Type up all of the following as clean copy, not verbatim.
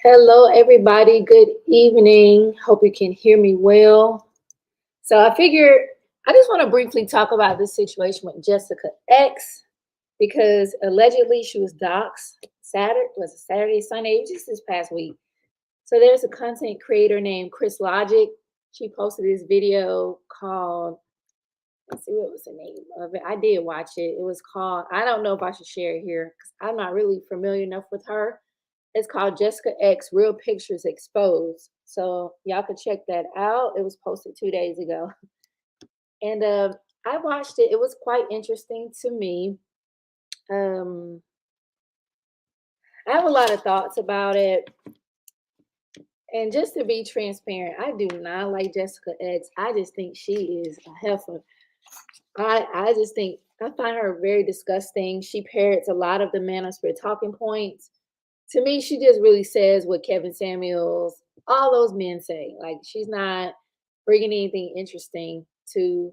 Hello, everybody. Good evening. Hope you can hear me well. So, I figured I just want to briefly talk about this situation with Jessica X because allegedly she was doxxed Saturday, Sunday, just this past week. So, there's a content creator named Chris Logic. She posted this video called, let's see what was the name of it. I did watch it. It was called, I don't know if I should share it here because I'm not really familiar enough with her. It's called Jessica X Real Pictures Exposed. So y'all can check that out. It was posted 2 days ago. And I watched it. It was quite interesting to me. Um, I have a lot of thoughts about it. And just to be transparent, I do not like Jessica X. I just think she is a heifer. I just think I find her very disgusting. She parrots a lot of the manosphere talking points. To me, she just really says what Kevin Samuels, all those men say. Like she's not bringing anything interesting to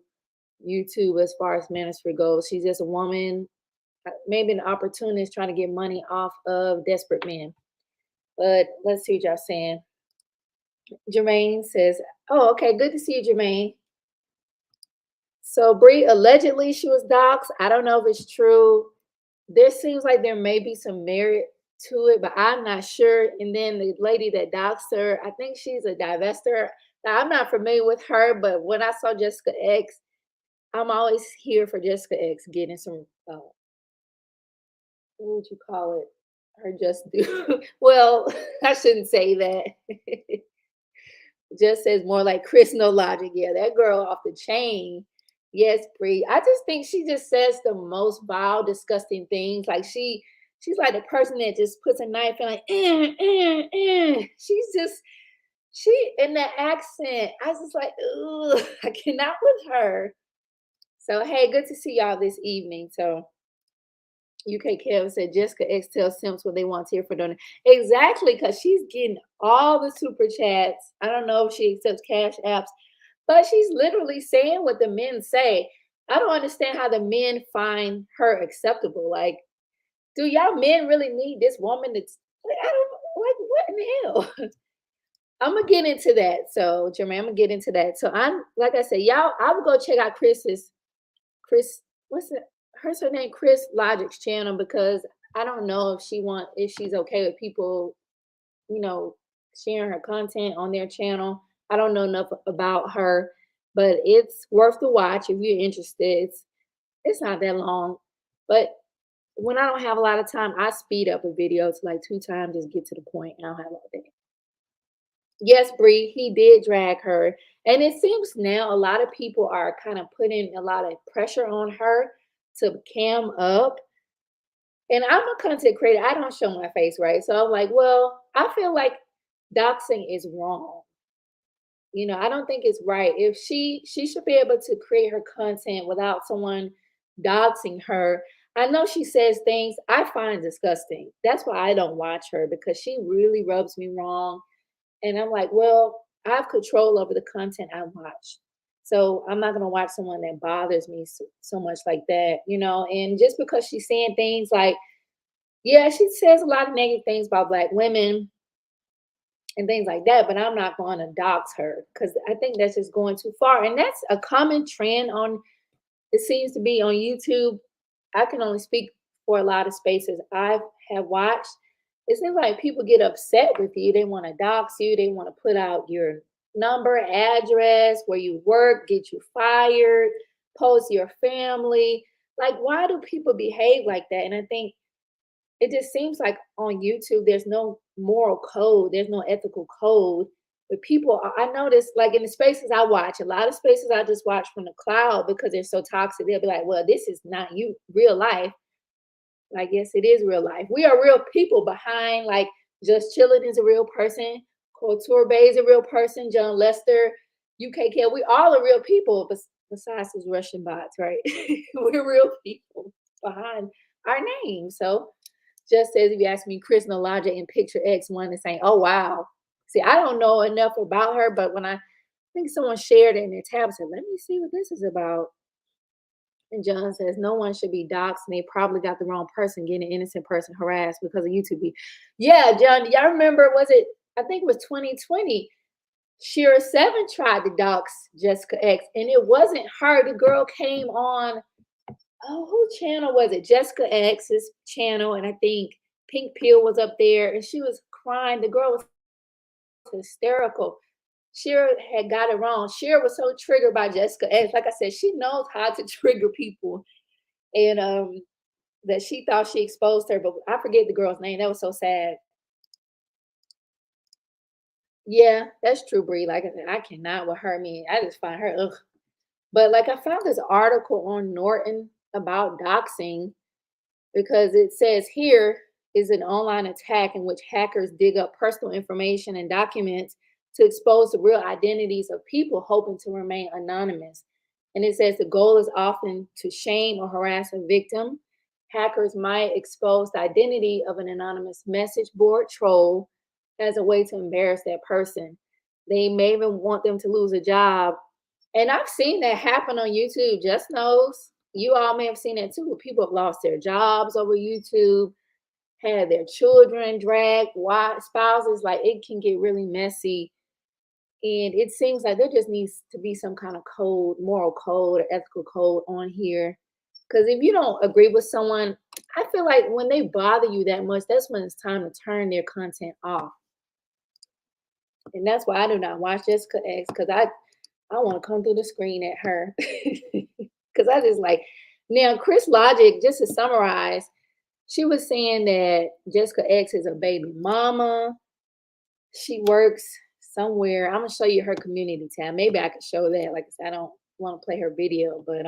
YouTube as far as manosphere goes. She's just a woman, maybe an opportunist trying to get money off of desperate men. But let's see what y'all saying. Jermaine says, "Oh, okay, good to see you, Jermaine." So Bree, allegedly she was doxxed. I don't know if it's true. There seems like there may be some merit to it, but I'm not sure. And then the lady that doxed her, I think she's a divester. Now, I'm not familiar with her, but when I saw Jessica X, I'm always here for Jessica X getting some, what would you call it? Her just do. Well, I shouldn't say that. Just says more like Chris No Logic. Yeah, that girl off the chain. Yes, Bree. I just think she just says the most vile, disgusting things. Like she's like the person that just puts a knife and like, She's just she in that accent. I was just like, ugh, I cannot with her. So hey, good to see y'all this evening. So UK Kev said Jessica X tells Sims what they want to hear for donor. Exactly, because she's getting all the super chats. I don't know if she accepts cash apps, but she's literally saying what the men say. I don't understand how the men find her acceptable. Like, do y'all men really need this woman that's like, I don't like what in the hell? I'm gonna get into that. So, Jermaine, I'm gonna get into that. So I'm like I said, y'all, I would go check out Chris, what's it? Hers her name Chris Logic's channel because I don't know if she's okay with people, you know, sharing her content on their channel. I don't know enough about her, but it's worth the watch if you're interested. It's not that long, but when I don't have a lot of time, I speed up a video to like 2 times, just get to the point. I don't have all day. Yes, Bree, he did drag her. And it seems now a lot of people are kind of putting a lot of pressure on her to cam up. And I'm a content creator. I don't show my face, right? So I'm like, well, I feel like doxing is wrong. I don't think it's right. If she should be able to create her content without someone doxing her. I know she says things I find disgusting. That's why I don't watch her because she really rubs me wrong. And I'm like, well, I have control over the content I watch. So I'm not going to watch someone that bothers me so much like that. And just because she's saying things like, yeah, she says a lot of negative things about Black women and things like that, but I'm not going to dox her because I think that's just going too far. And that's a common trend it seems to be on YouTube. I can only speak for a lot of spaces I have watched. It seems like people get upset with you. They want to dox you. They want to put out your number, address, where you work, get you fired, post your family. Like, why do people behave like that? And I think it just seems like on YouTube, there's no moral code, there's no ethical code. But people, I notice, like in the spaces I watch, a lot of spaces I just watch from the cloud because they're so toxic. They'll be like, well, this is not you, real life. Like, yes, it is real life. We are real people behind, like, Just Chilling is a real person. Couture Bay is a real person. John Lester, UKK, we all are real people, besides these Russian bots, right? We're real people behind our name. So, just as if you ask me, Chris Nalaja and Picture X one is saying, oh, wow. See, I don't know enough about her, but when I think someone shared it in their tab, said, let me see what this is about. And John says, no one should be doxxed, and they probably got the wrong person getting an innocent person harassed because of YouTube. Yeah, John, y'all remember, was it, I think it was 2020, Shira 7 tried to dox Jessica X, and it wasn't her. The girl came on, oh, who channel was it? Jessica X's channel, and I think Pink Pill was up there, and she was crying. The girl was hysterical. Shira had got it wrong. Shira was so triggered by Jessica X. Like I said, she knows how to trigger people, and that she thought she exposed her, but I forget the girl's name. That was so sad. Yeah, that's true, Bree. Like I said, I cannot with her. I mean, I just find her ugh. But like I found this article on Norton about doxing because it says here is an online attack in which hackers dig up personal information and documents to expose the real identities of people hoping to remain anonymous. And it says the goal is often to shame or harass a victim. Hackers might expose the identity of an anonymous message board troll as a way to embarrass that person. They may even want them to lose a job. And I've seen that happen on YouTube. Just knows. You all may have seen that too. People have lost their jobs over YouTube, had their children dragged, wives, spouses. Like it can get really messy. And it seems like there just needs to be some kind of code, moral code, or ethical code on here. Because if you don't agree with someone, I feel like when they bother you that much, that's when it's time to turn their content off. And that's why I do not watch Jessica X, because I want to come through the screen at her. Because I just like, now Chris Logic, just to summarize, she was saying that Jessica X is a baby mama. She works somewhere. I'm gonna show you her community tab. Maybe I could show that. Like I said, I don't want to play her video, but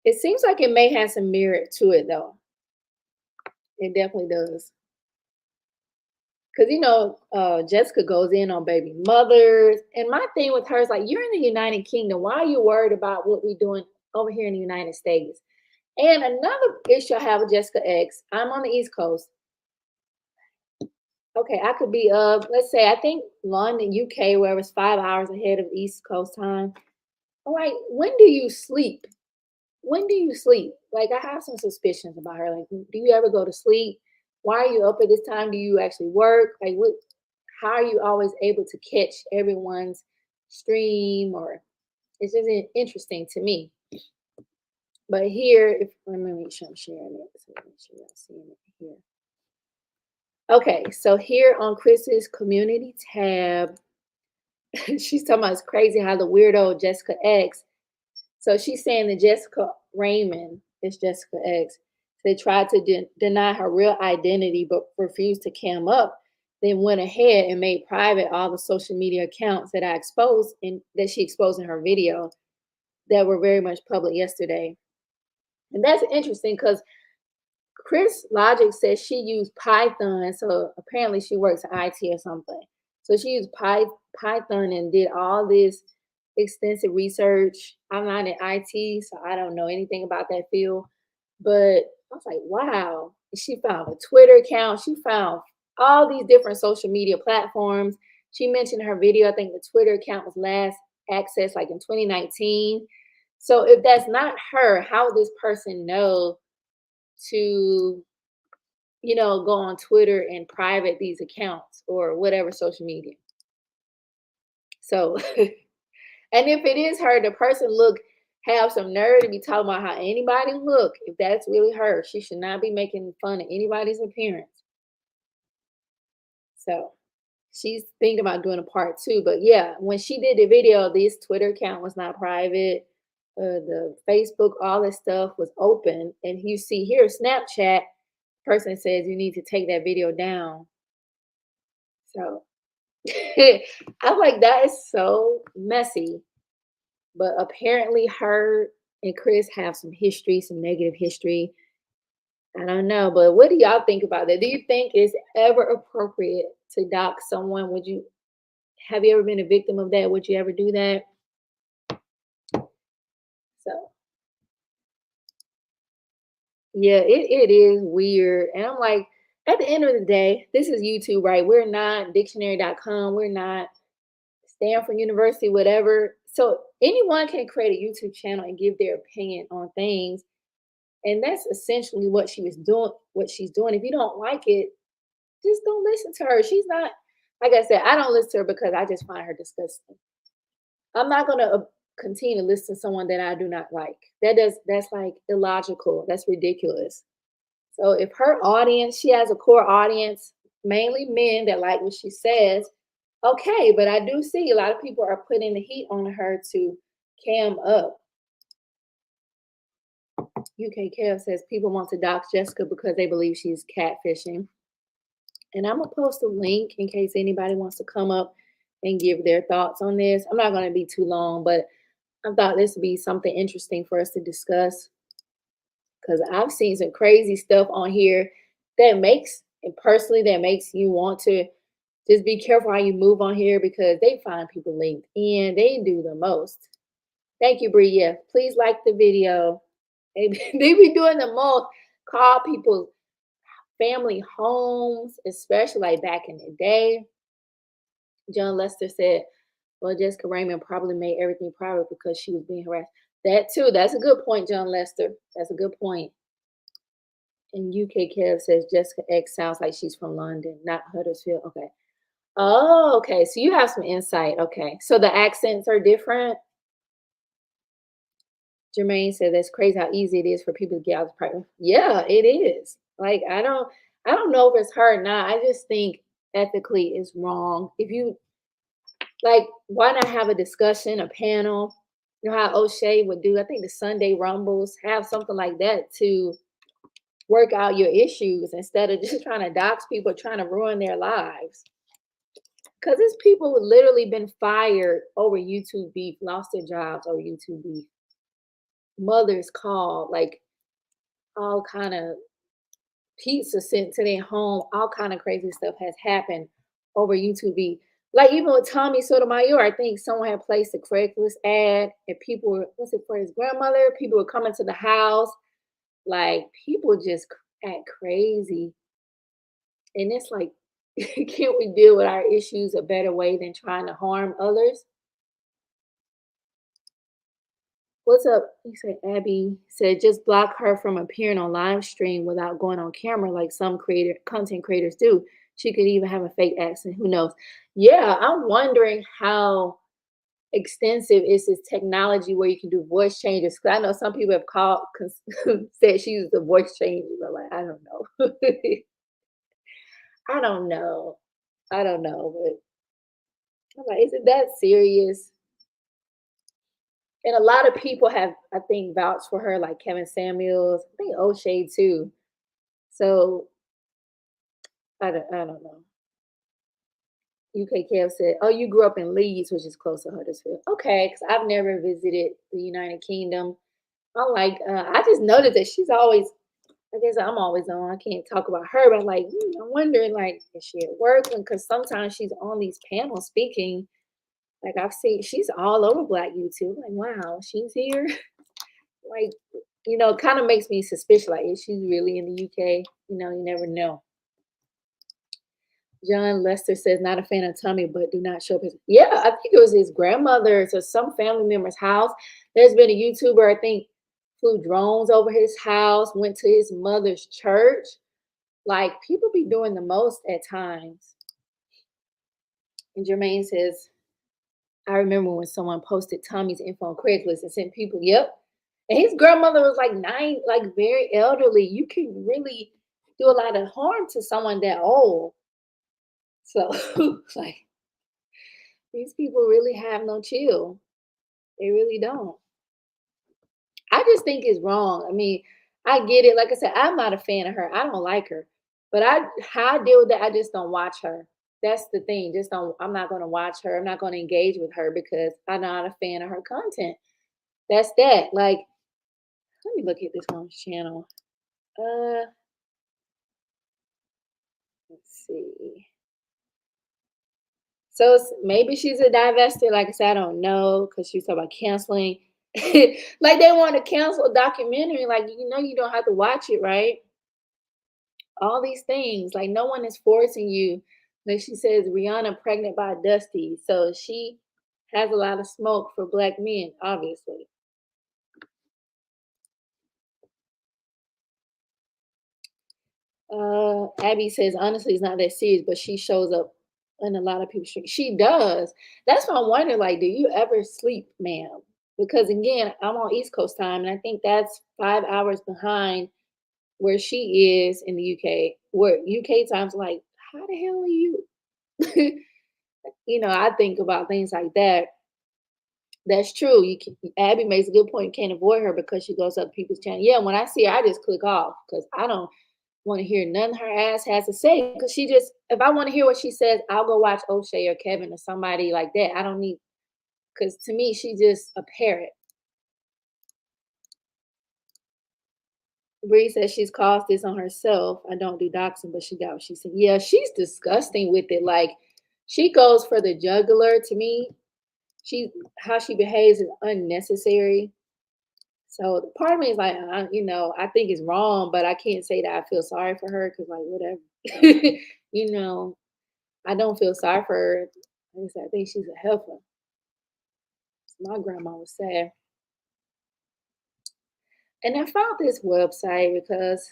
it seems like it may have some merit to it though. It definitely does. Because Jessica goes in on baby mothers. And my thing with her is like, you're in the United Kingdom. Why are you worried about what we're doing over here in the United States? And another issue I have with Jessica X, I'm on the East Coast. Okay, I could be let's say I think London, UK, where it's 5 hours ahead of East Coast time. All right, when do you sleep? When do you sleep? Like I have some suspicions about her. Like, do you ever go to sleep? Why are you up at this time? Do you actually work? Like what, how are you always able to catch everyone's stream? Or it's just interesting to me. But here, if let me make sure I'm sharing it. So make sure y'all seeing it here. Okay, so here on Chris's community tab, she's talking about it's crazy how the weirdo Jessica X. So she's saying that Jessica Raymond is Jessica X. They tried to deny her real identity, but refused to cam up. Then went ahead and made private all the social media accounts that I exposed and that she exposed in her video that were very much public yesterday. And that's interesting because Chris Logic says she used Python. So apparently she works in IT or something. So she used Python and did all this extensive research. I'm not in IT, so I don't know anything about that field. But I was like, wow. She found a Twitter account. She found all these different social media platforms. She mentioned her video. I think the Twitter account was last accessed like in 2019. So if that's not her, how would this person know to, go on Twitter and private these accounts or whatever social media? So, and if it is her, the person have some nerve to be talking about how anybody look. If that's really her, she should not be making fun of anybody's appearance. So she's thinking about doing a part 2. But yeah, when she did the video, this Twitter account was not private. The Facebook, all this stuff was open. And you see here, Snapchat, person says you need to take that video down. So I'm like, that is so messy. But apparently her and Chris have some history, some negative history. I don't know, but what do y'all think about that? Do you think it's ever appropriate to dox someone? Have you ever been a victim of that? Would you ever do that? So yeah, it is weird. And I'm like, at the end of the day, this is YouTube, right? We're not dictionary.com. We're not Stanford University, whatever. So anyone can create a YouTube channel and give their opinion on things. And that's essentially what she was doing, what she's doing. If you don't like it, just don't listen to her. She's not, like I said, I don't listen to her because I just find her disgusting. I'm not gonna continue to listen to someone that I do not like. That's like illogical. That's ridiculous. So if her audience, she has a core audience, mainly men that like what she says, okay. But I do see a lot of people are putting the heat on her to cam up. UK Kev says people want to dox Jessica because they believe she's catfishing. And I'm gonna post a link in case anybody wants to come up and give their thoughts on this. I'm not gonna be too long, but I thought this would be something interesting for us to discuss because I've seen some crazy stuff on here that makes, and personally, that makes you want to just be careful how you move on here because they find people linked in. They do the most. Thank you, Bree. Yeah, please like the video. They be doing the most. Call people family homes, especially like back in the day. John Lester said, well, Jessica Raymond probably made everything private because she was being harassed. That too. That's a good point, John Lester. That's a good point. And UK Kev says Jessica X sounds like she's from London, not Huddersfield. Okay. Oh, okay. So you have some insight. Okay. So the accents are different. Jermaine said that's crazy how easy it is for people to get out of private. Yeah, it is. Like I don't know if it's her or not. I just think ethically it's wrong. If you like, why not have a discussion, a panel? You know how O'Shea would do, I think the Sunday Rumbles, have something like that to work out your issues instead of just trying to dox people, trying to ruin their lives. Because it's people who literally been fired over YouTube beef, lost their jobs over YouTube beef. Mothers called, like all kind of pizza sent to their home, all kind of crazy stuff has happened over YouTube beef. Like even with Tommy Sotomayor, I think someone had placed a Craigslist ad and people were, was it for his grandmother? People were coming to the house. Like people just act crazy. And it's like, can't we deal with our issues a better way than trying to harm others? What's up? You said Abby said just block her from appearing on live stream without going on camera like some content creators do. She could even have a fake accent. Who knows? Yeah, I'm wondering how extensive is this technology where you can do voice changes. Because I know some people have called said she used the voice changes. I'm like, I don't know. I don't know. I don't know, but I'm like, is it that serious? And a lot of people have, I think, vouched for her, like Kevin Samuels, I think O'Shea too. So I don't know. UK Kev said, "Oh, you grew up in Leeds, which is close to Huddersfield." Okay, because I've never visited the United Kingdom. I just noticed that she's always. I guess I'm always on. I can't talk about her, but like, I'm wondering, like, is she at work? Because sometimes she's on these panels speaking. Like I've seen, she's all over Black YouTube. Like, wow, she's here. Like, kind of makes me suspicious. Like, is she really in the UK? You never know. John Lester says, not a fan of Tommy, but do not show up his. Yeah, I think it was his grandmother's or some family member's house. There's been a YouTuber, I think, flew drones over his house, went to his mother's church. Like, people be doing the most at times. And Jermaine says, I remember when someone posted Tommy's info on Craigslist and sent people, yep. And his grandmother was like like very elderly. You can really do a lot of harm to someone that old. So, like, these people really have no chill. They really don't. I just think it's wrong. I mean, I get it. Like I said, I'm not a fan of her. I don't like her. But how I deal with that, I just don't watch her. That's the thing. Just don't, I'm not gonna watch her. I'm not gonna engage with her because I'm not a fan of her content. That's that. Like, let me look at this one's channel. Let's see. So maybe she's a divester. Like I said, I don't know because she's talking about canceling. Like they want to cancel a documentary. Like you don't have to watch it, right? All these things. Like no one is forcing you. Like she says, Rihanna pregnant by Dusty. So she has a lot of smoke for black men, obviously. Abby says, honestly, it's not that serious, but she shows up in a lot of people's street. She does. That's why I'm wondering, like, do you ever sleep, ma'am? Because again, I'm on East Coast time, and I think that's 5 hours behind where she is in the UK. Where UK time's like, how the hell are you? I think about things like that. That's true. Abby makes a good point. You can't avoid her because she goes up people's channel. Yeah, when I see her, I just click off because I don't want to hear none her ass has to say. Because she just, if I want to hear what she says, I'll go watch O'Shea or Kevin or somebody like that. I don't need, because to me, she just a parrot. Bree says she's caused this on herself. I don't do doxing, but she got what she said. Yeah, she's disgusting with it. Like she goes for the jugular. To me, she how she behaves is unnecessary. So the part of me is like, I think it's wrong, but I can't say that I feel sorry for her because, like, whatever. you know, I don't feel sorry for her. I think she's a heifer. My grandma was sad. And I found this website because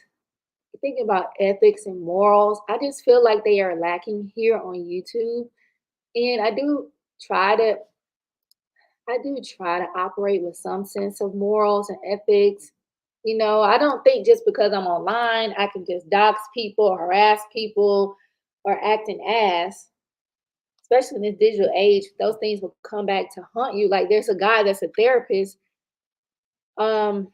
thinking about ethics and morals, I just feel like they are lacking here on YouTube. And try to I do try to operate with some sense of morals and ethics. I don't think just because I'm online, I can just dox people, harass people, or act an ass. Especially in this digital age, those things will come back to haunt you. Like there's a guy that's a therapist, um,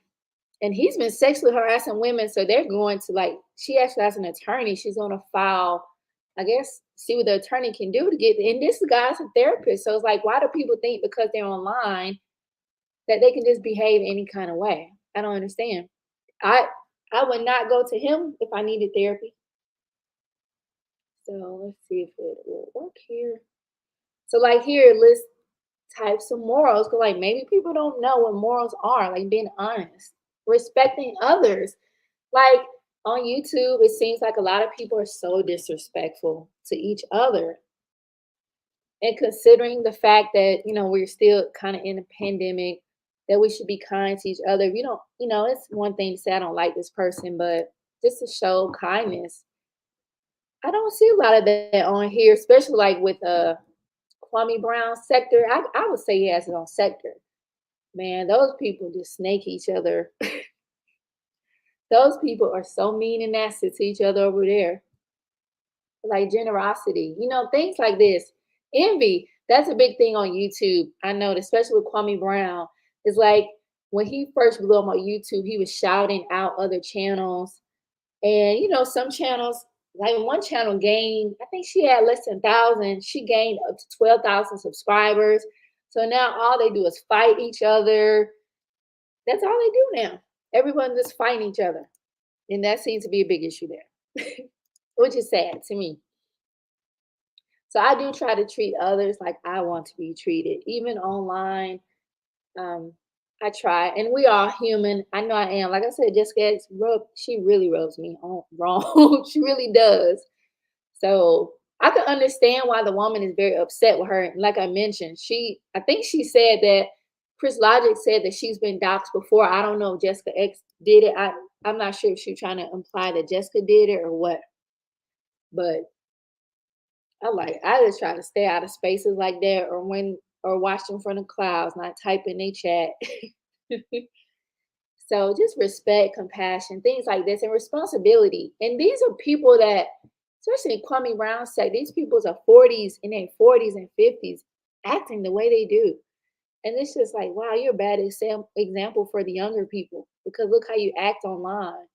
and he's been sexually harassing women. So they're going to like, she actually has an attorney. She's going to file, I guess, see what the attorney can do to get. And this guy's a therapist, so it's like, why do people think because they're online that they can just behave any kind of way? I don't understand. I I would not go to him if I needed therapy. So let's see if it will work here. So like here, list types of morals. Cause like maybe people don't know what morals are. Like being honest, respecting others. Like on YouTube, it seems like a lot of people are so disrespectful to each other. And considering the fact that, we're still kind of in a pandemic, that we should be kind to each other. If you don't, it's one thing to say I don't like this person, but just to show kindness. I don't see a lot of that on here, especially like with Kwame Brown sector. I would say he has his own sector. Man, those people just snake each other. Those people are so mean and nasty to each other over there. Like generosity, things like this. Envy, that's a big thing on YouTube. I know, especially with Kwame Brown. It's like when he first blew up on YouTube, he was shouting out other channels. And some channels, like one channel gained, I think she had less than 1,000. She gained up to 12,000 subscribers. So now all they do is fight each other. That's all they do now. Everyone just fighting each other. And that seems to be a big issue there, which is sad to me. So I do try to treat others like I want to be treated, even online. Um, I try, and we are human. I know I am. Like I said, Jessica she really rubs me on wrong. She really does. So I can understand why the woman is very upset with her. And like I mentioned, I think she said that Chris Logic said that she's been doxxed before. I don't know if Jessica X did it. I'm not sure if she's trying to imply that Jessica did it or what. But I just try to stay out of spaces like that or watch in front of clouds, not type in they chat. So just respect, compassion, things like this, and responsibility. And these are people that, especially in Kwame Brown's sect, these people's are 40s in their 40s and 50s acting the way they do. And it's just like, wow, you're a bad example for the younger people because look how you act online.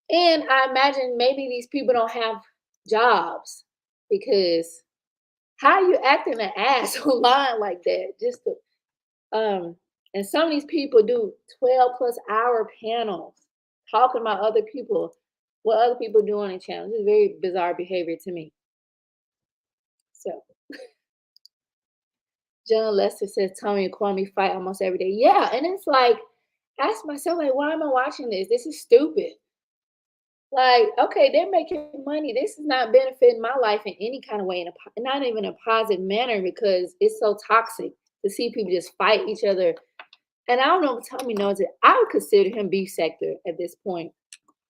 And I imagine maybe these people don't have jobs because how are you acting an ass online like that? And some of these people do 12+ hour panels talking about other people, what other people do on the channel. This is very bizarre behavior to me. So John Lester says Tommy and Kwame fight almost every day. Yeah, and it's like, ask myself, like, why am I watching this? This is stupid. Like, okay, they're making money. This is not benefiting my life in any kind of way, in not even a positive manner, because it's so toxic to see people just fight each other. And I don't know, Tommy knows it. I would consider him beef sector at this point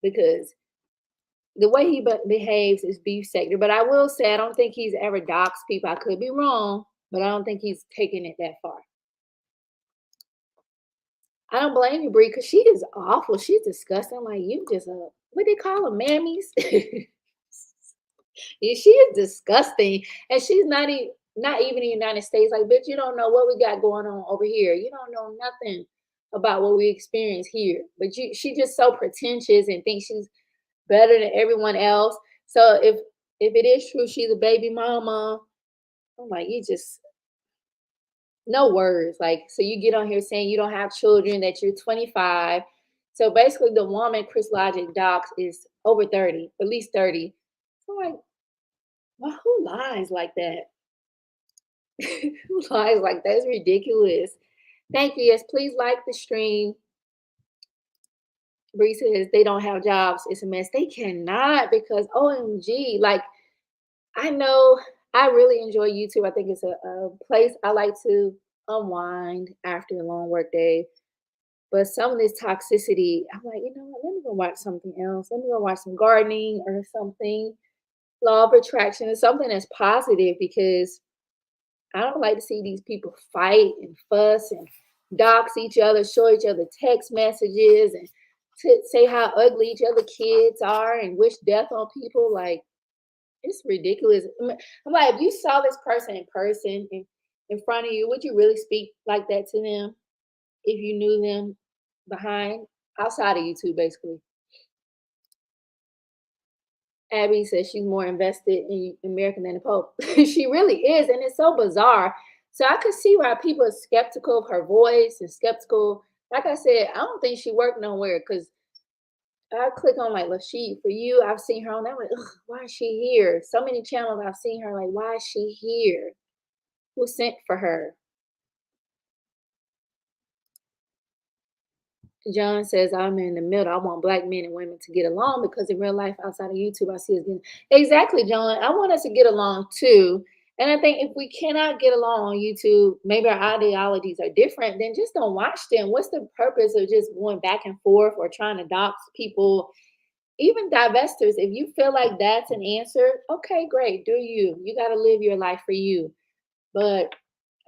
because the way he behaves is beef sector. But I will say, I don't think he's ever doxed people. I could be wrong, but I don't think he's taken it that far. I don't blame you, Bree, because she is awful. She's disgusting. Like, you just what they call them, mammies. Yeah, she is disgusting, and she's not even in the United States. Like, bitch, you don't know what we got going on over here. You don't know nothing about what we experience here. But she just so pretentious and thinks she's better than everyone else. So if it is true she's a baby mama, I'm like, you just no words. Like, so you get on here saying you don't have children, that you're 25. So basically, the woman Chris Logic docs is over 30, at least 30. So I'm like, well, who lies like that? Who lies like that? It's ridiculous. Thank you. Yes, please like the stream. Bree says they don't have jobs. It's a mess. They cannot because OMG, like I know I really enjoy YouTube. I think it's a place I like to unwind after a long work day. But some of this toxicity, I'm like, you know what? Let me go watch something else. Let me go watch some gardening or something. Law of attraction is something that's positive because I don't like to see these people fight and fuss and dox each other, show each other text messages and say how ugly each other kids are and wish death on people. Like, it's ridiculous. I'm like, if you saw this person in person in front of you, would you really speak like that to them if you knew them behind outside of YouTube, basically? Abby says she's more invested in American than the Pope. She really is, and it's so bizarre. So I could see why people are skeptical of her voice and skeptical. Like I said, I don't think she worked nowhere because I click on like Lashid for you. I've seen her on that one. Ugh, why is she here? So many channels I've seen her like, why is she here? Who sent for her? John says, I'm in the middle. I want black men and women to get along because in real life, outside of YouTube, I see us getting exactly, John. I want us to get along too. And I think if we cannot get along on YouTube, maybe our ideologies are different, then just don't watch them. What's the purpose of just going back and forth or trying to dox people? Even divestors, if you feel like that's an answer, okay, great, do you. You got to live your life for you. But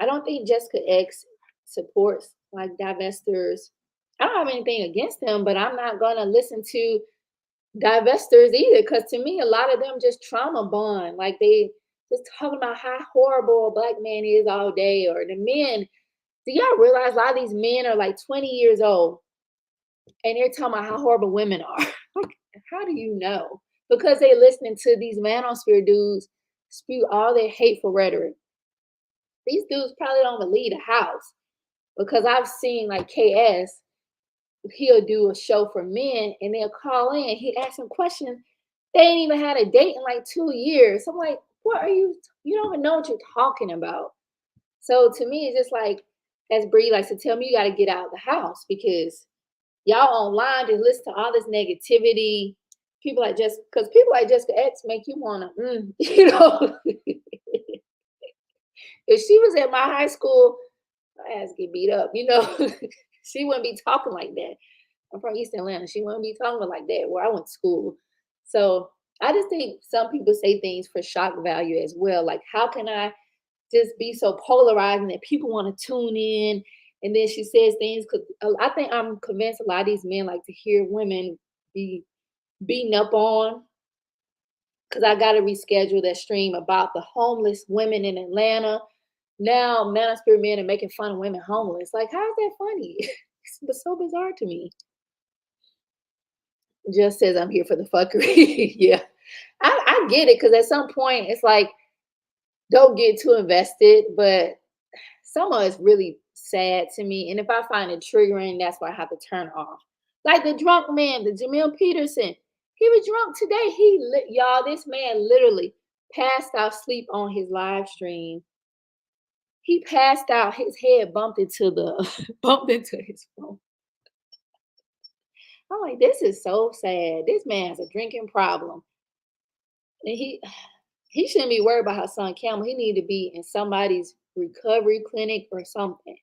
I don't think Jessica X supports like divestors. I don't have anything against them, but I'm not gonna listen to divestors either. Because to me, a lot of them just trauma bond. Like they just talking about how horrible a black man is all day, or the men. Do y'all realize a lot of these men are like 20 years old and they're talking about how horrible women are? Like, how do you know? Because they're listening to these manosphere dudes spew all their hateful rhetoric. These dudes probably don't even leave the house because I've seen like KS, he'll do a show for men and they'll call in. He asks them questions. They ain't even had a date in like 2 years. So I'm like, what are you? You don't even know what you're talking about. So to me, it's just like, as Bree likes to tell me, you got to get out of the house because y'all online just listen to all this negativity. People like just because people like Jessica X make you wanna, you know. If she was at my high school, my ass get beat up, you know. She wouldn't be talking like that. I'm from East Atlanta. She wouldn't be talking like that where I went to school. So I just think some people say things for shock value as well. Like, how can I just be so polarizing that people want to tune in? And then she says things because I think I'm convinced a lot of these men like to hear women be beaten up on. Because I got to reschedule that stream about the homeless women in Atlanta. Now, Manosphere men are making fun of women homeless. Like, how is that funny? It's so bizarre to me. Just says I'm here for the fuckery. Yeah, I get it because at some point it's like don't get too invested, but some of it's really sad to me. And if I find it triggering, that's why I have to turn off. Like the drunk man, the Jamil Peterson, he was drunk today. Y'all, this man literally passed out sleep on his live stream. He passed out, his head bumped into the bumped into his phone. I'm like, this is so sad. This man has a drinking problem. And he shouldn't be worried about his son Campbell. He need to be in somebody's recovery clinic or something.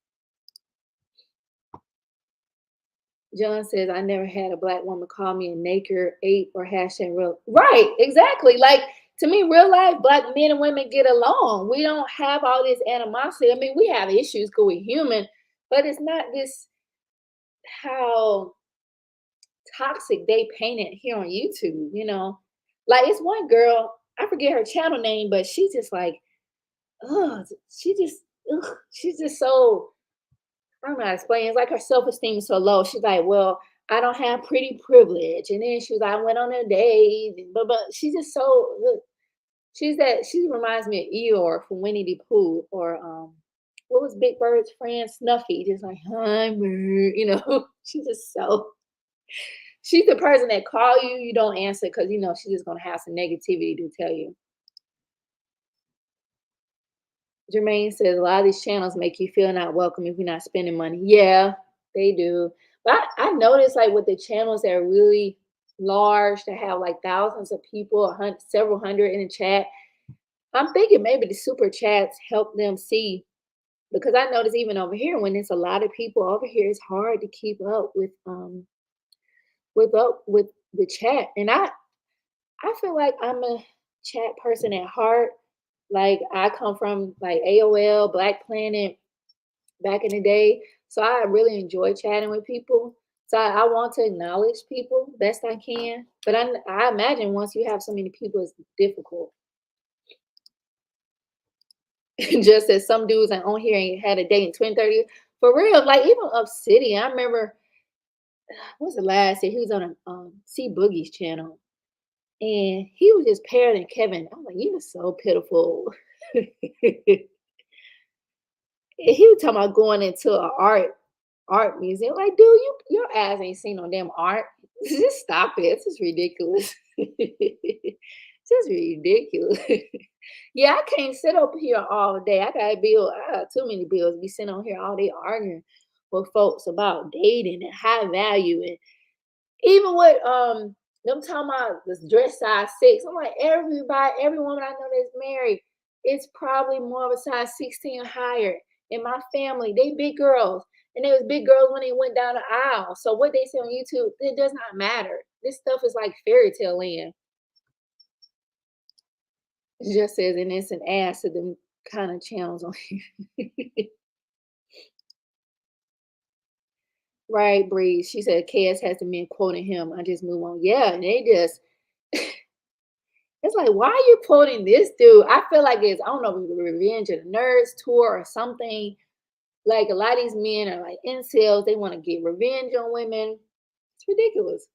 John says, I never had a black woman call me a naked, ape, or hashtag real. Right, exactly. Like to me, real life, black men and women get along. We don't have all this animosity. I mean, we have issues because we're human, but it's not this how toxic they paint it here on YouTube, you know. Like it's one girl, I forget her channel name, but she's just like, oh, she's just so I don't know how to explain. It's like her self-esteem is so low. She's like, well, I don't have pretty privilege. And then she's like, I went on a date. But she's just so look, she reminds me of Eeyore from Winnie the Pooh or what was Big Bird's friend? Snuffy. Just like, hi, bird, you know, she's just so she's the person that call you, you don't answer because you know she's just gonna have some negativity to tell you. Jermaine says a lot of these channels make you feel not welcome if you're not spending money. Yeah, they do. But I noticed like with the channels that are really large that have like thousands of people, several hundred in the chat, I'm thinking maybe the super chats help them see because I notice even over here when there's a lot of people over here, it's hard to keep up with the chat. And I feel like I'm a chat person at heart. Like I come from like AOL, Black Planet back in the day. So I really enjoy chatting with people. So I want to acknowledge people best I can. But I imagine once you have so many people, it's difficult. Just as some dudes are on here and had a date in 2030. For real, like even Obsidian, I remember what was the last year he was on a C Boogie's channel and he was just paired and Kevin. I'm like, you were so pitiful. He was talking about going into an art museum. Like, dude, your ass ain't seen no damn art. Just stop it. This is ridiculous. Just ridiculous. Yeah, I can't sit up here all day. I got too many bills to be sitting on here all day arguing with folks about dating and high value and even with them talking about this dress size 6. I'm like, every woman I know that's married, it's probably more of a size 16 or higher. In my family, they big girls. And they was big girls when they went down the aisle. So what they say on YouTube, it does not matter. This stuff is like fairy tale land. It just says, and it's an ass to them kind of channels on here. Right, Bree. She said KS has the men quoting him. I just move on. Yeah, and they just it's like, why are you quoting this dude? I feel like it's, I don't know, the Revenge of the Nerds tour or something. Like a lot of these men are like incels. They want to get revenge on women. It's ridiculous.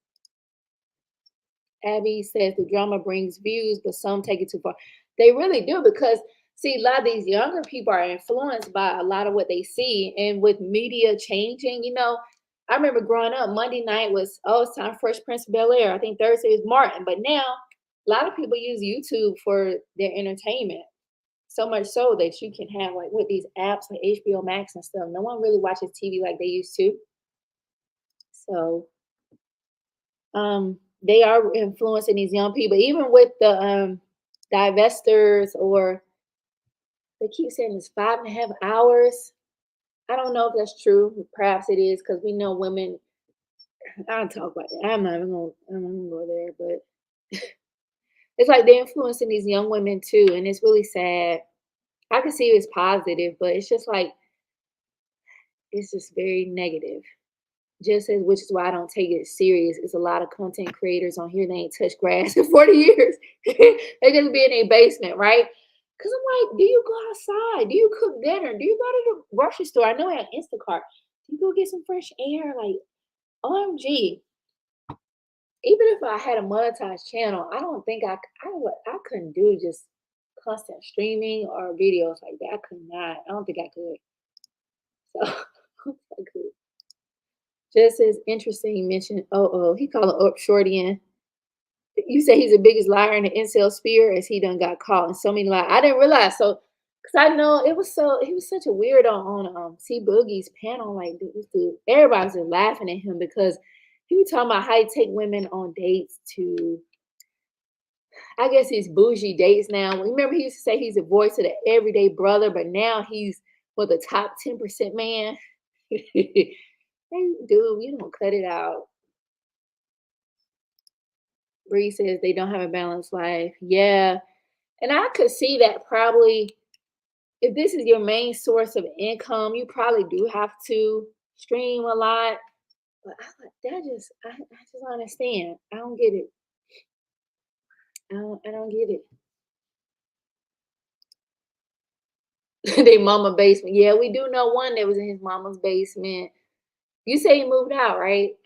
Abby says the drama brings views, but some take it too far. They really do because see, a lot of these younger people are influenced by a lot of what they see, and with media changing, you know, I remember growing up, Monday night was it's time Fresh Prince of Bel Air. I think Thursday is Martin, but now a lot of people use YouTube for their entertainment. So much so that you can have like with these apps like HBO Max and stuff. No one really watches TV like they used to. So they are influencing these young people, even with the divestors, or they keep saying it's 5.5 hours. I don't know if that's true. Perhaps it is because we know women. I'll talk about that. I'm not even gonna go there, but it's like they're influencing these young women too, and it's really sad. I can see it's positive, but it's just like it's just very negative. Just as which is why I don't take it serious. It's a lot of content creators on here. They ain't touched grass in 40 years. They just be in a basement, right? Because I'm like, do you go outside? Do you cook dinner? Do you go to the grocery store? I know I have Instacart. Do you go get some fresh air? Like, OMG. Even if I had a monetized channel, I don't think I couldn't do just constant streaming or videos like that. I could not. I don't think I could. So I could. Just as interesting, you mentioned, he called it up shorty in. You say he's the biggest liar in the incel sphere as he done got caught in so many lies. I didn't realize. So, because I know he was such a weirdo on C Boogie's panel. Like, this dude, everybody was just laughing at him because He was talking about how he take women on dates to, I guess it's bougie dates now. Remember, he used to say he's a voice of the everyday brother, but now he's for the top 10% man. Hey, dude, you don't cut it out. Bree says they don't have a balanced life. Yeah. And I could see that probably if this is your main source of income, you probably do have to stream a lot. But I just don't understand. I don't get it. I don't get it. They mama basement. Yeah, we do know one that was in his mama's basement. You say he moved out, right?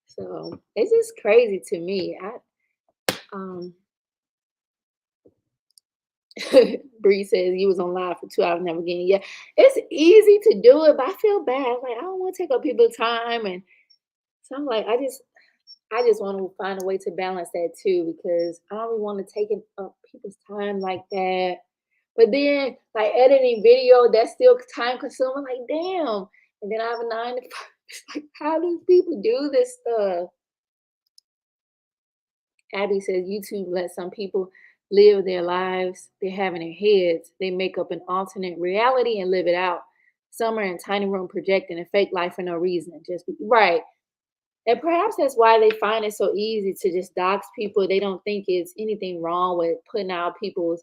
So it's just crazy to me. Bree says you was on live for 2 hours, never again. Yeah, it's easy to do it, but I feel bad. Like I don't want to take up people's time, and so I'm like, I just want to find a way to balance that too because I don't really want to take up people's time like that. But then, like editing video, that's still time consuming. Like, damn. And then I have a 9 to 5. It's like, how do people do this stuff? Abby says YouTube lets some people live their lives they have in their heads. They make up an alternate reality and live it out. Some are in tiny room projecting a fake life for no reason. Right. And perhaps that's why they find it so easy to just dox people. They don't think it's anything wrong with putting out people's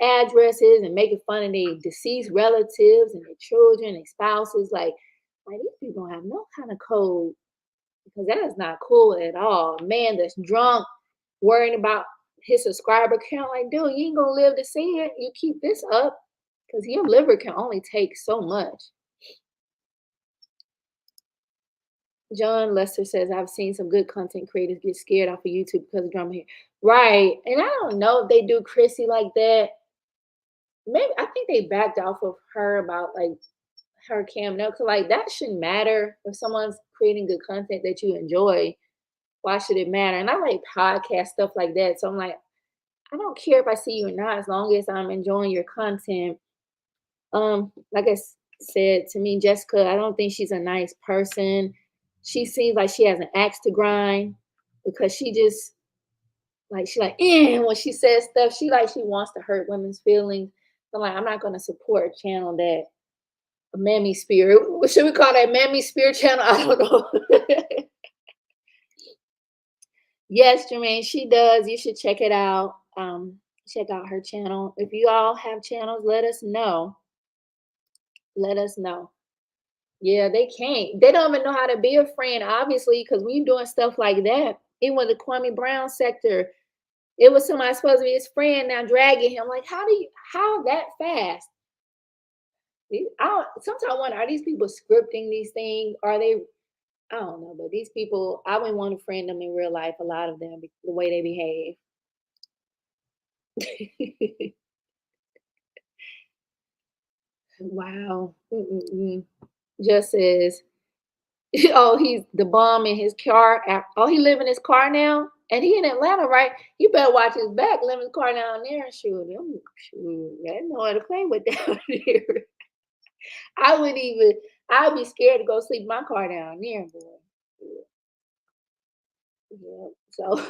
addresses and making fun of their deceased relatives and their children and spouses. Like these people don't have no kind of code because that is not cool at all. A man that's drunk, worrying about his subscriber count, like, dude, you ain't gonna live to see it. You keep this up because your liver can only take so much. John Lester says, I've seen some good content creators get scared off of YouTube because of drama here. Right. And I don't know if they do Chrissy like that. Maybe I think they backed off of her about like her cam no, because like that shouldn't matter if someone's creating good content that you enjoy. Why should it matter? And I like podcast stuff like that. So I'm like, I don't care if I see you or not, as long as I'm enjoying your content. Like said to me, Jessica, I don't think she's a nice person. She seems like she has an axe to grind because she just like she like when she says stuff, she wants to hurt women's feelings. So like I'm not gonna support a channel that a mammy spirit. What should we call that mammy spirit channel? I don't know. Yes, Jermaine, she does. You should check it out. Check out her channel. If you all have channels, let us know. Let us know. Yeah, they can't. They don't even know how to be a friend, obviously, because when you're doing stuff like that, even with the Kwame Brown sector, it was somebody supposed to be his friend now dragging him. Like, how that fast? Sometimes I wonder, are these people scripting these things? Are they, I don't know, but these people, I wouldn't want to friend them in real life, a lot of them, the way they behave. Wow. Mm-mm-mm. Just says, oh, he's the bomb in his car. Oh, he live in his car now, and he in Atlanta, right? You better watch his back. Live in his car down there, and shoot, I know how to play with down here. I would even, I'd be scared to go sleep in my car down there, boy. Yeah. So,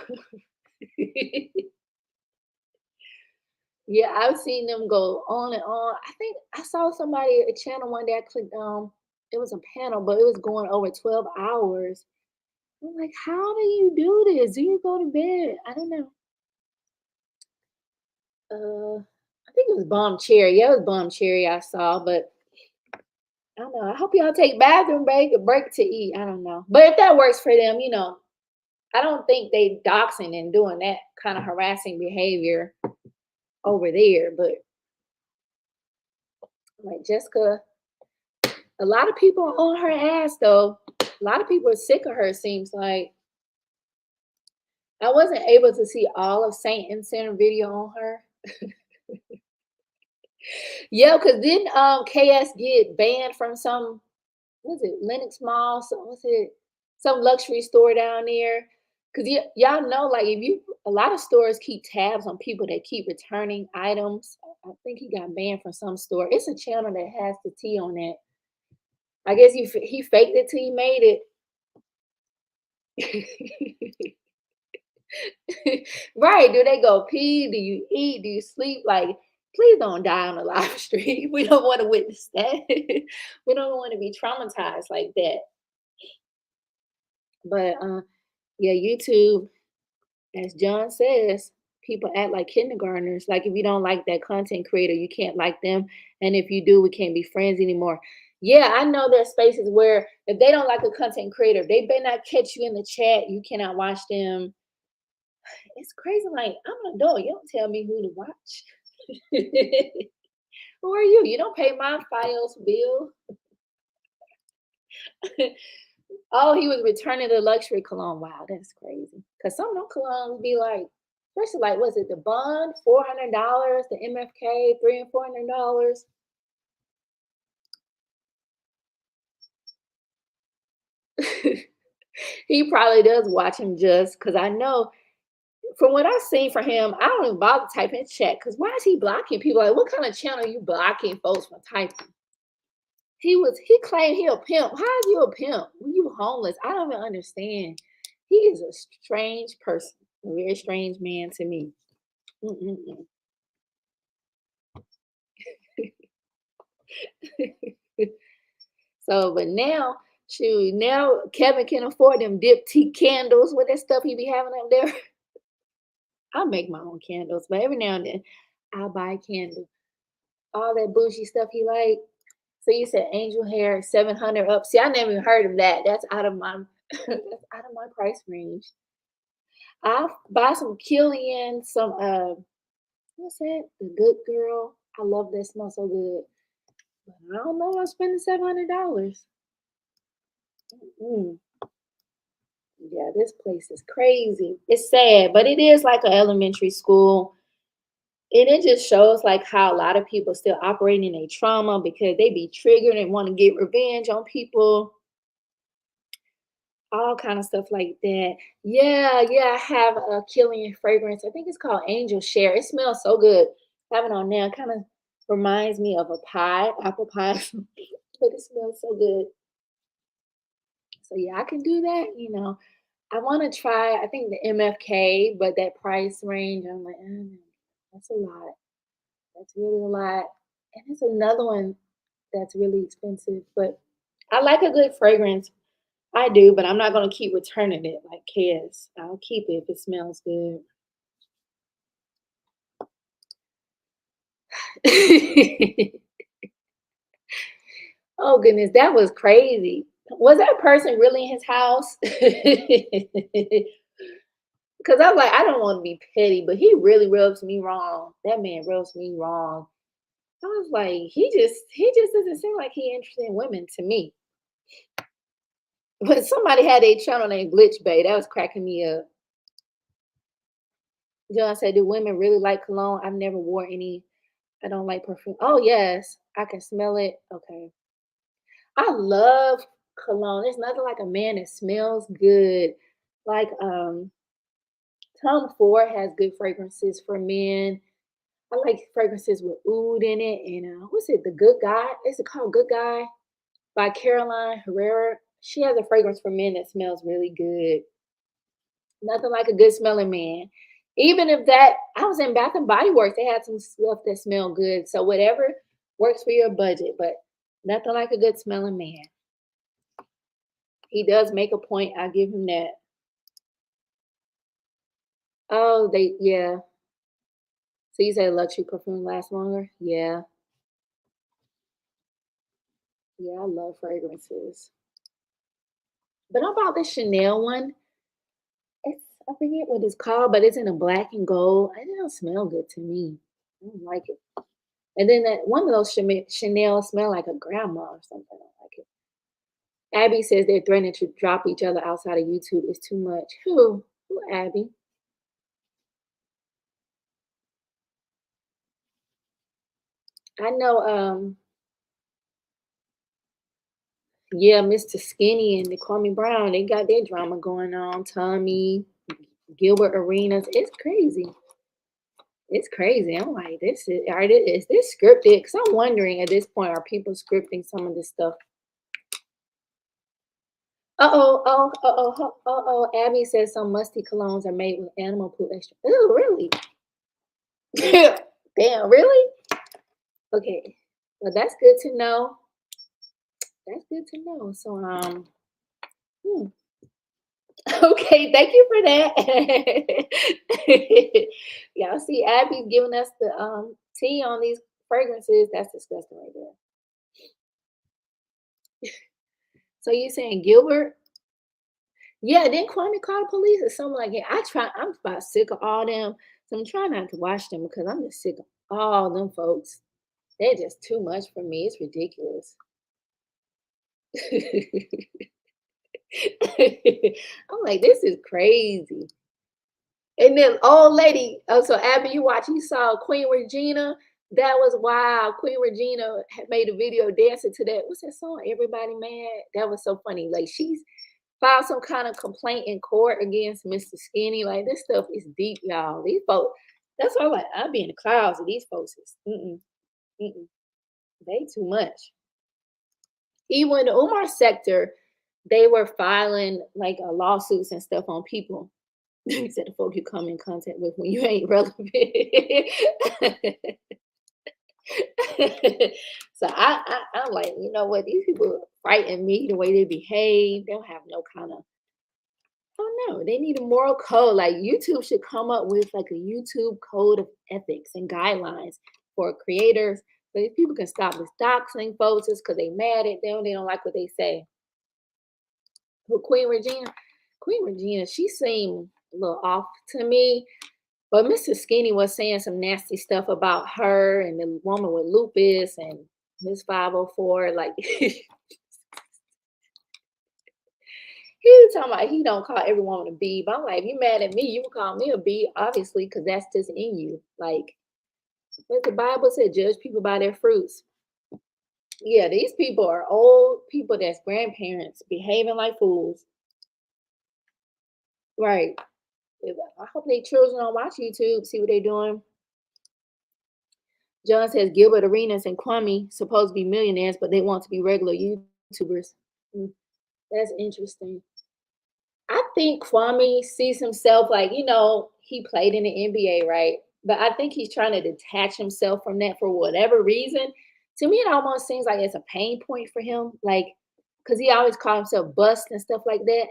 yeah, I've seen them go on and on. I think I saw somebody a channel one day. I clicked on. It was a panel, but it was going over 12 hours. I'm like, how do you do this? Do you go to bed? I don't know. I think it was Bomb Cherry. Yeah, it was Bomb Cherry I saw, but I don't know. I hope y'all take bathroom break, a break to eat. I don't know. But if that works for them, I don't think they doxing and doing that kind of harassing behavior over there. But like Jessica, a lot of people are on her ass though. A lot of people are sick of her, seems like. I wasn't able to see all of Saint and Center video on her. Yeah, because didn't KS get banned from some, was it Lenox Mall? So was it some luxury store down there? Because y'all know, like if you, a lot of stores keep tabs on people that keep returning items. I think he got banned from some store. It's a channel that has the T on it. I guess he faked it till he made it. Right. Do they go pee? Do you eat? Do you sleep? Like, please don't die on a live stream. We don't want to witness that. We don't want to be traumatized like that. But yeah, YouTube, as John says, people act like kindergartners. Like if you don't like that content creator, you can't like them. And if you do, we can't be friends anymore. Yeah, I know there's spaces where if they don't like a content creator, they better not catch you in the chat. You cannot watch them. It's crazy. Like, I'm an adult. You don't tell me who to watch. Who are you? You don't pay my files bill. Oh, he was returning the luxury cologne. Wow, that's crazy. Cause some of them colognes be like, especially like, was it the Bond, $400, the MFK, $300 and $400. He probably does watch him just because I know from what I've seen for him, I don't even bother typing chat. Cause why is he blocking people? Like, what kind of channel are you blocking folks from typing? He claimed he a pimp. How are you a pimp when you homeless? I don't even understand. He is a strange person, a very strange man to me. Mm-mm-mm. So, but now, shoot, now Kevin can afford them diptyque candles with that stuff he be having up there. I make my own candles, but every now and then I'll buy a candle. All that bougie stuff he like. So you said angel hair, 700 up. See, I never even heard of that. That's out of my that's out of my price range. I'll buy some Killian, some what's that? The Good Girl. I love that smell so good. But I don't know I'm spending $700. Mm. Yeah, this place is crazy. It's sad, but it is like an elementary school. And it just shows like how a lot of people still operating in a trauma because they be triggered and want to get revenge on people, all kind of stuff like that. Yeah, yeah, I have a Killian fragrance. I think it's called Angel Share. It smells so good. Have it on now. Kind of reminds me of a pie, apple pie, but it smells so good. So yeah, I can do that. I want to try. I think the MFK, but that price range, I'm like, no, that's a lot. That's really a lot. And it's another one that's really expensive, but I like a good fragrance. I do, but I'm not gonna keep returning it like Kez. I'll keep it if it smells good. Oh goodness, that was crazy. Was that person really in his house? Because I'm like, I don't want to be petty, but he really rubs me wrong. That man rubs me wrong. I was like, he just doesn't seem like he interested in women to me. But somebody had a channel named Glitch Bay. That was cracking me up. John said, "Do women really like cologne? I've never wore any. I don't like perfume." Oh yes, I can smell it. Okay, I love cologne. There's nothing like a man that smells good. Like Tom Ford has good fragrances for men. I like fragrances with oud in it. And what's it? The Good Guy. Is it called Good Guy by Caroline Herrera? She has a fragrance for men that smells really good. Nothing like a good smelling man. Even if that, I was in Bath and Body Works, they had some stuff that smelled good. So whatever works for your budget, but nothing like a good smelling man. He does make a point. I give him that. Oh, yeah. So you say luxury perfume lasts longer? Yeah. Yeah, I love fragrances. But how about the Chanel one? I forget what it's called, but it's in a black and gold. It don't smell good to me. I don't like it. And then that one of those Chanel smell like a grandma or something. I don't like it. Abby says they're threatening to drop each other outside of YouTube. It's too much. Who? Who, Abby? I know, yeah, Mr. Skinny and the Kwame Brown, they got their drama going on. Tommy, Gilbert Arenas. It's crazy. It's crazy. I'm like, is this scripted? Because I'm wondering at this point, are people scripting some of this stuff? Abby says some musty colognes are made with animal poo extra. Oh, really? Damn, really? Okay. Well, that's good to know. That's good to know. So, hmm. Okay, thank you for that. Y'all see Abby's giving us the tea on these fragrances. That's disgusting right there. So you saying Gilbert? Yeah, then Kwame call the police or something like that. I'm about sick of all them. So I'm trying not to watch them because I'm just sick of all them folks. They're just too much for me. It's ridiculous. I'm like, this is crazy. And then old lady, oh, so Abby, you saw Queen Regina. That was wild. Queen Regina had made a video dancing to that. What's that song? Everybody Mad. That was so funny. Like she's filed some kind of complaint in court against Mr. Skinny. Like this stuff is deep, y'all. These folks. That's why I'm like, I'll be in the clouds of these folks. Mm-mm, they too much. Even in the Umar sector, they were filing like lawsuits and stuff on people. He said the folk you come in contact with when you ain't relevant. So I'm like, you know what? These people frighten me the way they behave. They don't have no kind of, oh no, they need a moral code. Like YouTube should come up with like a YouTube code of ethics and guidelines for creators. So these people can stop this doxing folks just because they mad at them. They don't like what they say. But Queen Regina, she seemed a little off to me. But Mr. Skinny was saying some nasty stuff about her and the woman with lupus and Miss 504. Like he was talking about he don't call every woman a bee. But I'm like, if you mad at me, you would call me a bee, obviously, because that's just in you. Like what the Bible said, judge people by their fruits. Yeah, these people are old people that's grandparents behaving like fools. Right. I hope they children don't watch YouTube, see what they're doing. John says Gilbert Arenas and Kwame supposed to be millionaires, but they want to be regular YouTubers. Hmm, that's interesting. I think Kwame sees himself like, he played in the NBA, right? But I think he's trying to detach himself from that for whatever reason. To me, it almost seems like it's a pain point for him. Like, because he always called himself bust and stuff like that.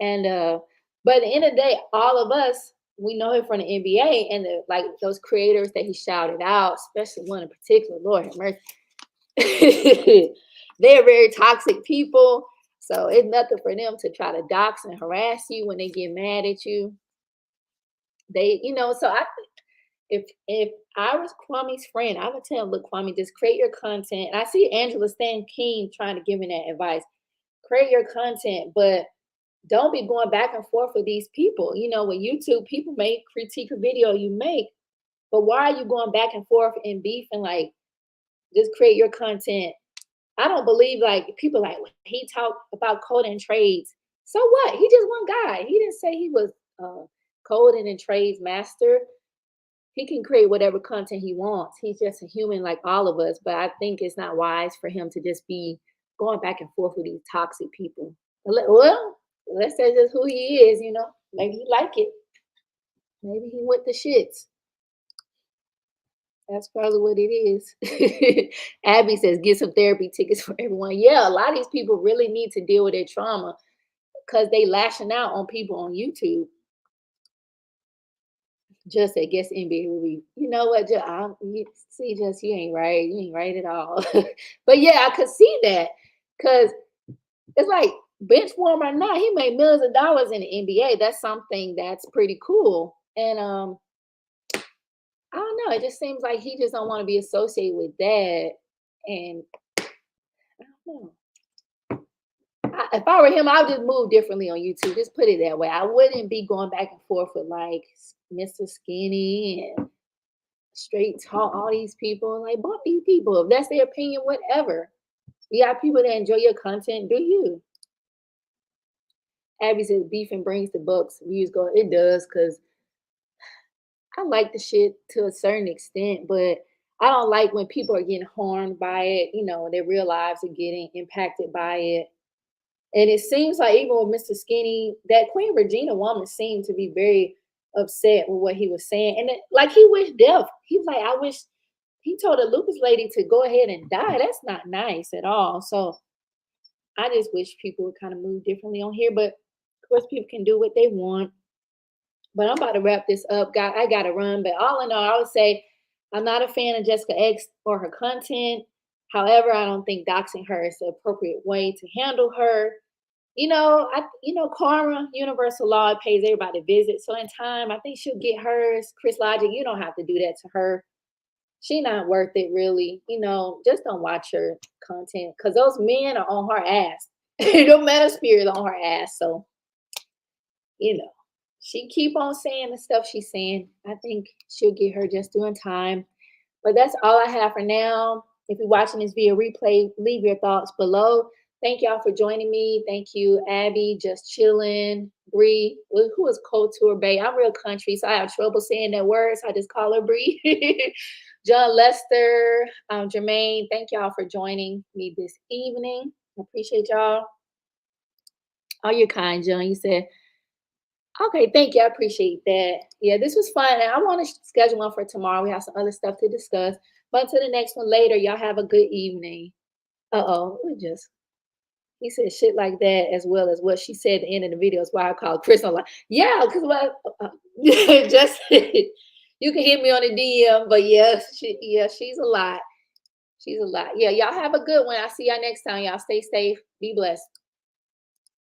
And but at the end of the day, all of us, we know him from the NBA and like those creators that he shouted out, especially one in particular, Lord have mercy. They're very toxic people. So it's nothing for them to try to dox and harass you when they get mad at you. So I think if I was Kwame's friend, I would tell him, look, Kwame, just create your content. And I see Angela Stan King trying to give me that advice. Create your content, but don't be going back and forth with these people. With YouTube, people may critique a video you make, but why are you going back and forth and beefing? Like, just create your content. I don't believe like people like he talked about coding and trades. So what? He just one guy. He didn't say he was coding and trades master. He can create whatever content he wants. He's just a human like all of us. But I think it's not wise for him to just be going back and forth with these toxic people. Well, let's say just who he is. Maybe he like it. Maybe he went the shits. That's probably what it is. Abby says, get some therapy tickets for everyone. Yeah, a lot of these people really need to deal with their trauma because they lashing out on people on YouTube. Just I guess NBA will be, you know what? You ain't right. You ain't right at all. But yeah, I could see that because it's like bench warmer or not, he made millions of dollars in the NBA. That's something that's pretty cool. And I don't know. It just seems like he just don't want to be associated with that. And I don't know. If I were him, I would just move differently on YouTube. Just put it that way. I wouldn't be going back and forth with like Mr. Skinny and Straight Talk, all these people. Like, bump these people. If that's their opinion, whatever. You got people that enjoy your content, do you? Abby says beefing brings the bucks. Views go. It does, because I like the shit to a certain extent, but I don't like when people are getting harmed by it. Their real lives are getting impacted by it. And it seems like even with Mr. Skinny, that Queen Regina woman seemed to be very upset with what he was saying. And like he wished death. He was like, I wish he told a lupus lady to go ahead and die. That's not nice at all. So I just wish people would kind of move differently on here. But of course, people can do what they want. But I'm about to wrap this up. I gotta run. But all in all, I would say I'm not a fan of Jessica X or her content. However, I don't think doxing her is the appropriate way to handle her. Karma, universal law, it pays everybody to visit. So in time, I think she'll get hers. Chris Logic, you don't have to do that to her. She not worth it, really. Just don't watch her content because those men are on her ass. No matter spirit on her ass. So you know, she keep on saying the stuff she's saying. I think she'll get her just doing time. But that's all I have for now. If you're watching this via replay, leave your thoughts below. Thank y'all for joining me. Thank you, Abby, Just Chillin', Bree, who is Couture Bay. I'm real country, so I have trouble saying that word, so I just call her Bree. John Lester, Jermaine, thank y'all for joining me this evening. I appreciate y'all. Oh, you're kind, John. You said, okay, thank you. I appreciate that. Yeah, this was fun. And I want to schedule one for tomorrow. We have some other stuff to discuss. But until the next one later, y'all have a good evening. Uh-oh, he said shit like that as well as what she said at the end of the video. Is why I called Chris. I'm like, yeah, because just you can hit me on the DM. But she's a lot. She's a lot. Yeah, y'all have a good one. I'll see y'all next time. Y'all stay safe. Be blessed.